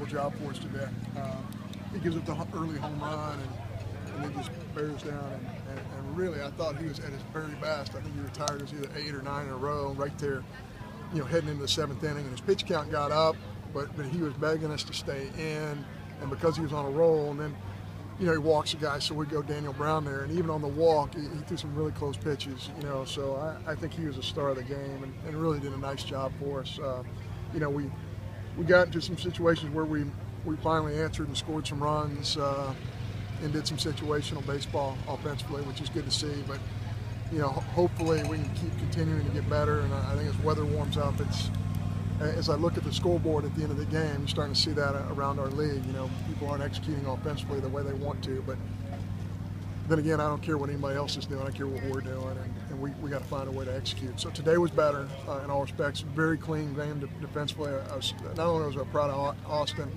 unbelievable job for us today. He gives up the early home run and then just bears down. And really, I thought he was at his very best. I think he retired as either 8 or 9 in a row, right there, heading into the 7th inning. And his pitch count got up, but he was begging us to stay in. And because he was on a roll, and then, he walks the guy, so we go Daniel Brown there. And even on the walk, he threw some really close pitches, So I think he was the star of the game and really did a nice job for us. We got into some situations where we finally answered and scored some runs and did some situational baseball offensively, which is good to see. But, hopefully we can keep continuing to get better. And I think as weather warms up, as I look at the scoreboard at the end of the game, you're starting to see that around our league. People aren't executing offensively the way they want to. But then again, I don't care what anybody else is doing. I care what we're doing, and we got to find a way to execute. So today was better in all respects. Very clean game defensively. Not only was I proud of Austin,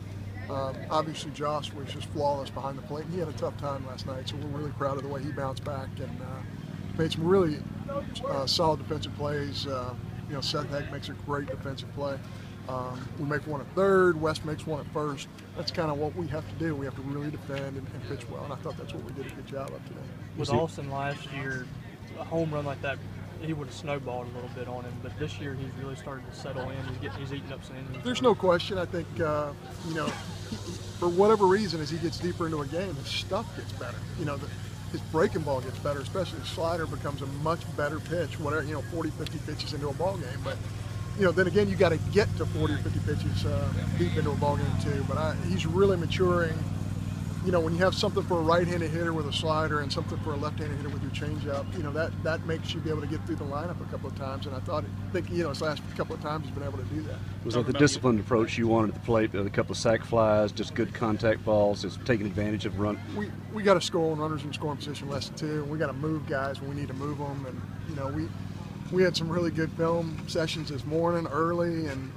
obviously Josh was just flawless behind the plate. He had a tough time last night, so we're really proud of the way he bounced back and made some really solid defensive plays. Seth Heck makes a great defensive play. We make one at third. West makes one at first. That's kind of what we have to do. We have to really defend and pitch well, and I thought that's what we did a good job of today. With Austin last year, a home run like that, he would have snowballed a little bit on him. But this year, he's really started to settle in. He's eating up some innings. There's no question. I think for whatever reason, as he gets deeper into a game, his stuff gets better. His breaking ball gets better, especially his slider becomes a much better pitch, 40, 50 pitches into a ball game. But, then again, you got to get to 40 or 50 pitches deep into a ball game too. But he's really maturing. When you have something for a right-handed hitter with a slider and something for a left-handed hitter with your changeup, that makes you be able to get through the lineup a couple of times. And I think his last couple of times he's been able to do that. Was that the disciplined approach you wanted at the plate? A couple of sac flies, just good contact balls, just taking advantage of run. We got to score when runners in scoring position less than 2. We got to move guys when we need to move them. And we had some really good film sessions this morning early, and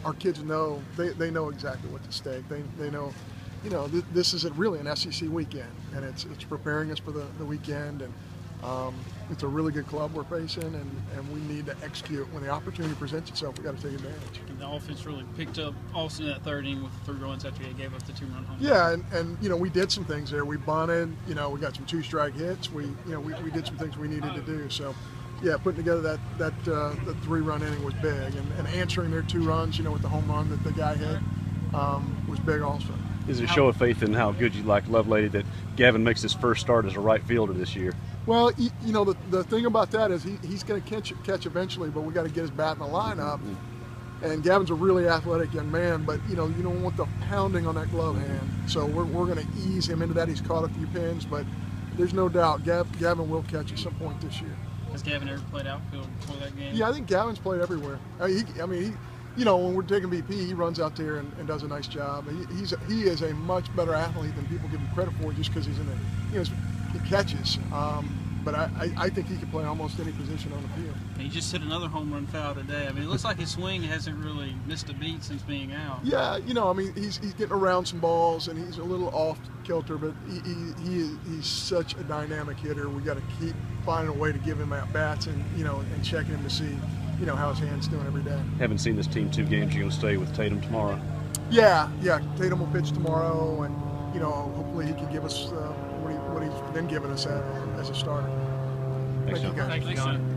our kids know they know exactly what to stake. They know, this is really an SEC weekend, and it's preparing us for the weekend, and it's a really good club we're facing, and we need to execute when the opportunity presents itself. We got to take advantage. And the offense really picked up Austin in that 3rd inning with 3 runs after he gave up the 2-run home run. Yeah, and we did some things there. We bunted. We got some 2-strike hits. We did some things we needed to do. So. Yeah, putting together that 3-run inning was big, and answering their 2 runs, with the home run that the guy hit, was big also. Is it a show of faith in how good you like Lovelady that Gavin makes his first start as a right fielder this year? Well, the thing about that is he's going to catch eventually, but we got to get his bat in the lineup. Mm-hmm. And Gavin's a really athletic young man, but you don't want the pounding on that glove hand. So we're going to ease him into that. He's caught a few pins, but there's no doubt Gavin will catch at some point this year. Has Gavin ever played outfield before that game? Yeah, I think Gavin's played everywhere. When we're taking BP, he runs out there and does a nice job. He is a much better athlete than people give him credit for, just because he's he catches. But I think he can play almost any position on the field. He just hit another home run foul today. It looks like his swing hasn't really missed a beat since being out. Yeah, he's getting around some balls, and he's a little off kilter, but he's such a dynamic hitter. We got to keep finding a way to give him at bats and checking him to see how his hand's doing every day. Haven't seen this team 2 games. You're going to stay with Tatum tomorrow? Yeah. Tatum will pitch tomorrow, and hopefully he can give us what he's been giving us as a starter. Thanks, Thank you, guys. Thanks, John.